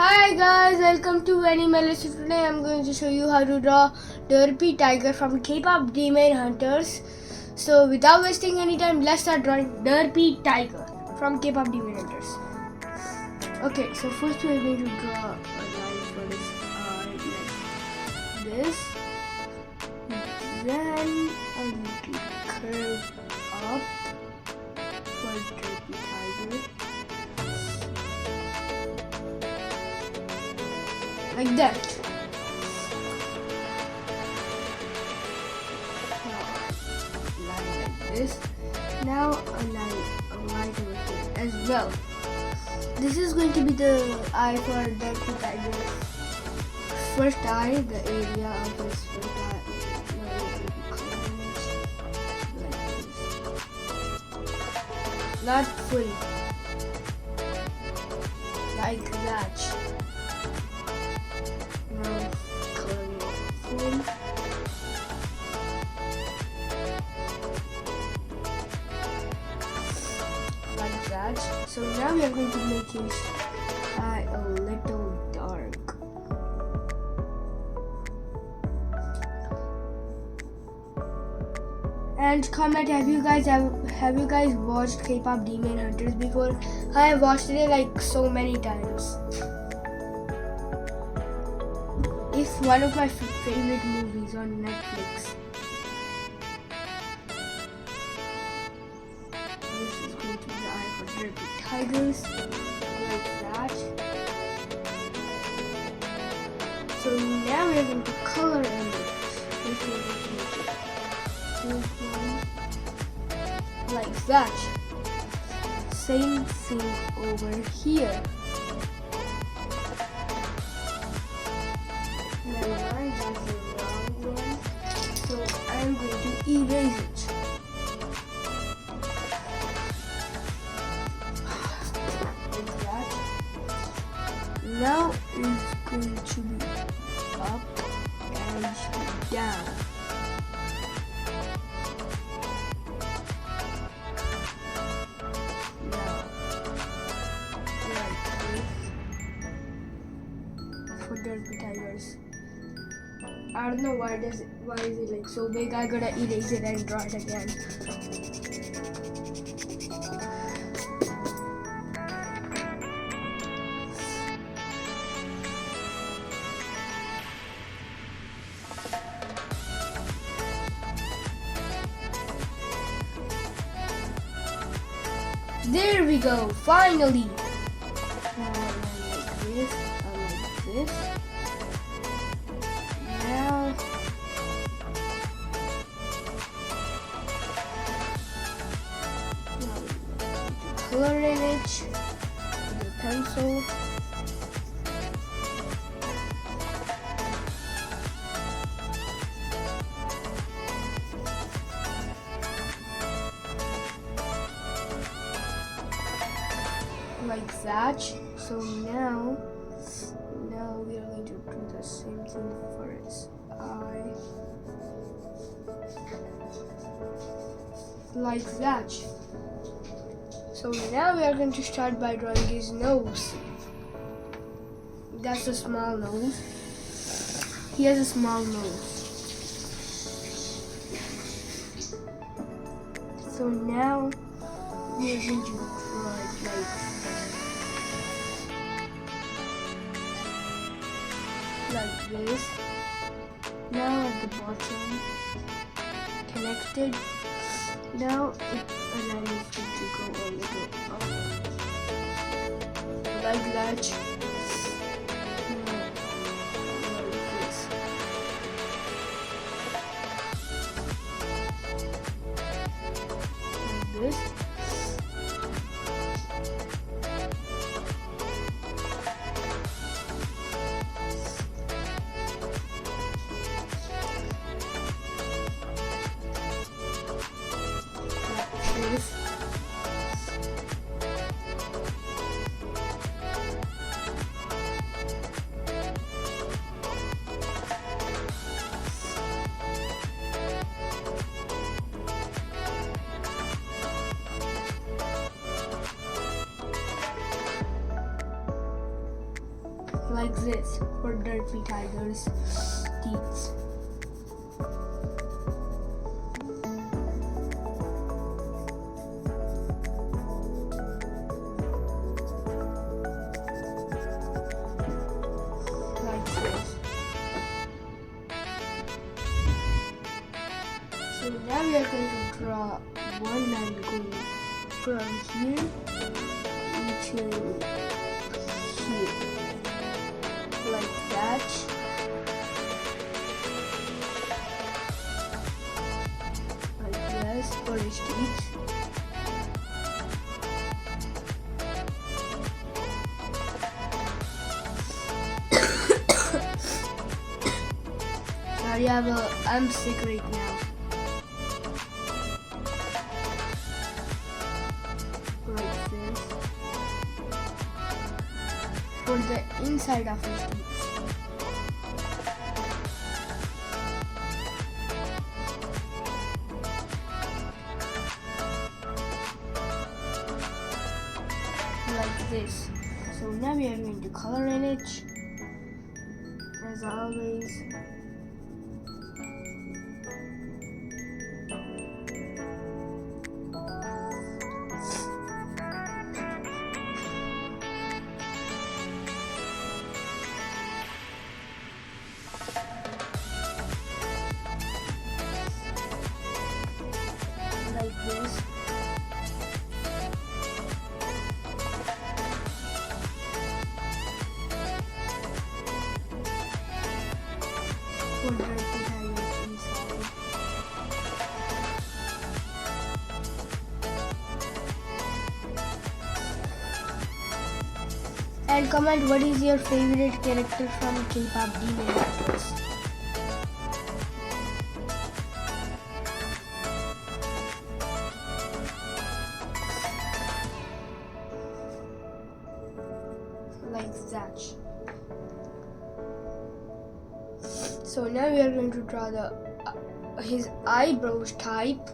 Hi guys, welcome to Animalist. Today I'm going to show you how to draw Durpy Tiger from K-pop Demon Hunters. So without wasting any time, let's start drawing Durpy Tiger from K-pop Demon Hunters. Okay, so first we're going to draw a line for this eye like this. Then I'm going to curve up for Durpy Tiger. Like that. Now, line like this. Now a line over here as well. This is going to be the eye for Durpy Tiger. First eye, the area of his first eye. Not fully. Like that. Like that. So now we are going to make his eye a little dark. And comment, have you guys watched K-pop Demon Hunters before? I have watched it like so many times. It's one of my favorite movies on Netflix. This is going to be the eye for Durpy Tigers, like that. So now we're going to color in it. This one, like that. Same thing over here. That's the wrong one, so I'm going to erase it. Like that. Now it's going to be up and down. Now, like this for Durpy Tigers. I don't know why is it like so big. I gotta erase it and draw it again. There we go, finally. Like this, like this. Color in it with a pencil. Like that. So now we are going to do the same thing for its eye. Like that. So now we are going to start by drawing his nose. That's a small nose. He has a small nose. So now we are going to draw it like this. Now at the bottom, connected. Now a line is going to go a little up, like that. Like this. Like this. like this for Durpy Tiger's teeth. Like this. So now we are going to draw one line going from here to here, like that. Like this for his teeth. Now I'm sick right now. Like this. For the inside of his teeth. Like this. So now we are going to color in it. As always. Like this. For Durpy Tiger's inside. And comment what is your favorite character from K-pop Demon Hunters. Like that. So now we are going to draw the his eyebrows type.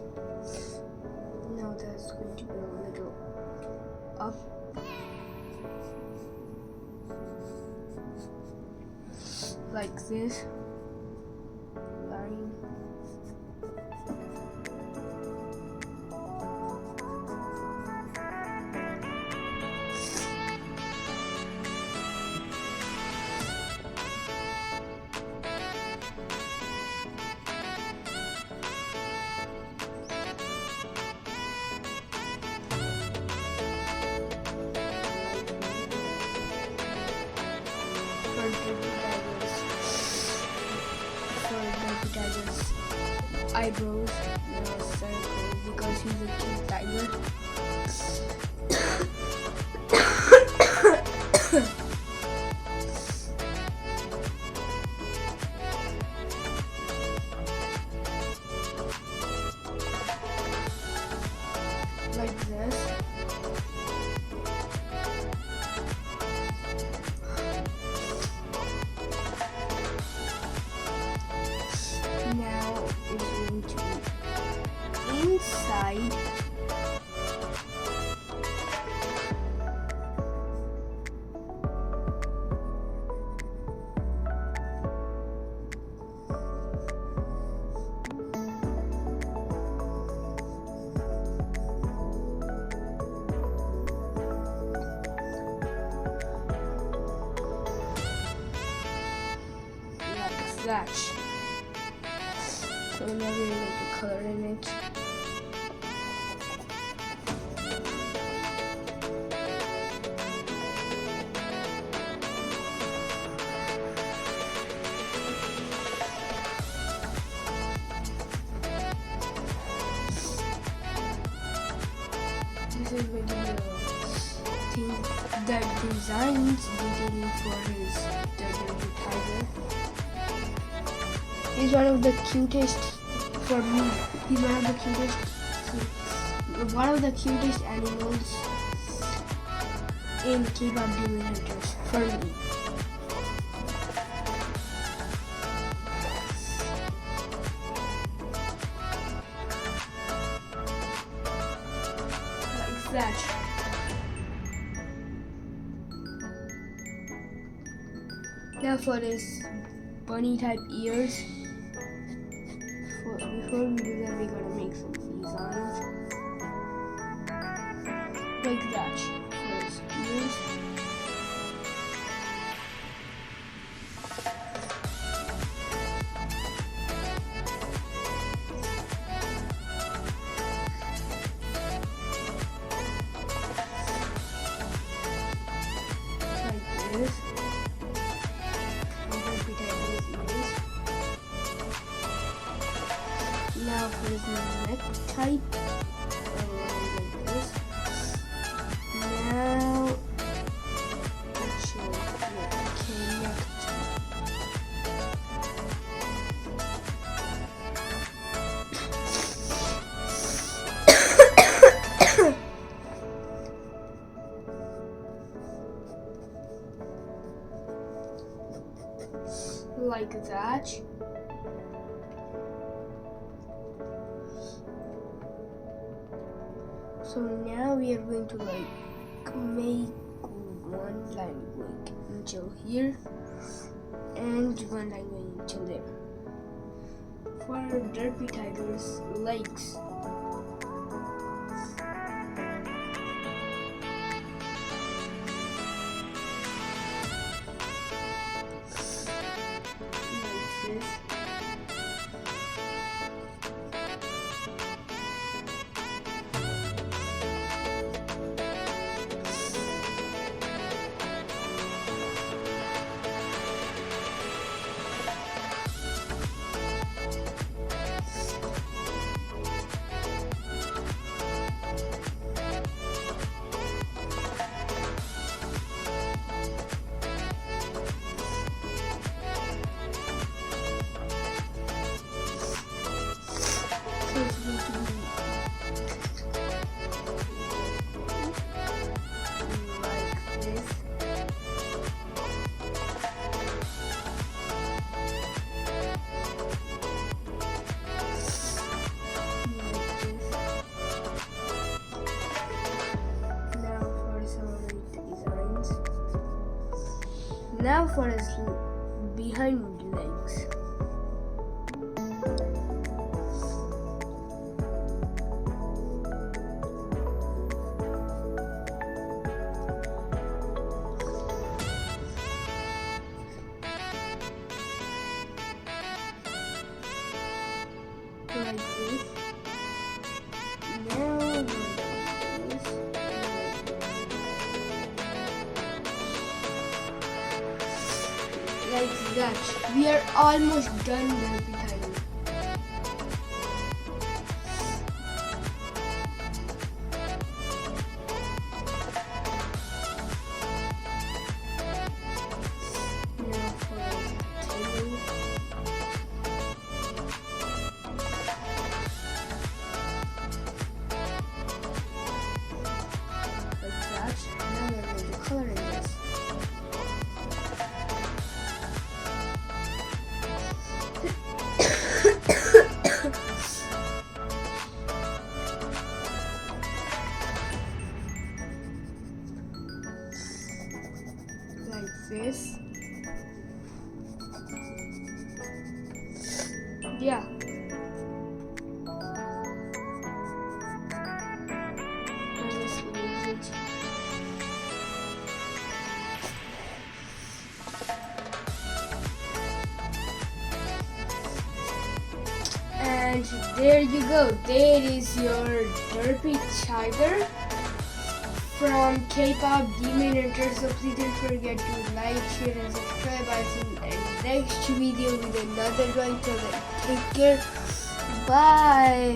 Now that's going to be a little up. Like this. Line. For Durpy Tiger's eyebrows, a circle because he's a cute tiger. Like this. Now is going to be inside. Like that. So now we're going to color in it. This is going to be a thing that designs detailing for his Durpy Tiger. He's one of the cutest for me. He's one of the cutest animals in K-pop Demon Hunters for me. Like that. Now for his bunny type ears. Before we do that, we gotta make some designs like that for his ears. Like this. Now for his neck type, like this. Now, actually, okay, neck type. Like that. So now we are going to make one line going until here and one line going until there. For Durpy Tiger's legs, like this. Now for his behind legs. Like this. Now like this. Like that. We are almost done, Durpy Tiger. Now for the tail. Like that. Now we're going to color in this. Like this. Yeah. And there you go. There is your Durpy Tiger from K-pop Demon Hunter. So please don't forget to like, share and subscribe. I'll see you in the next video with another drawing. Till then, take care. Bye.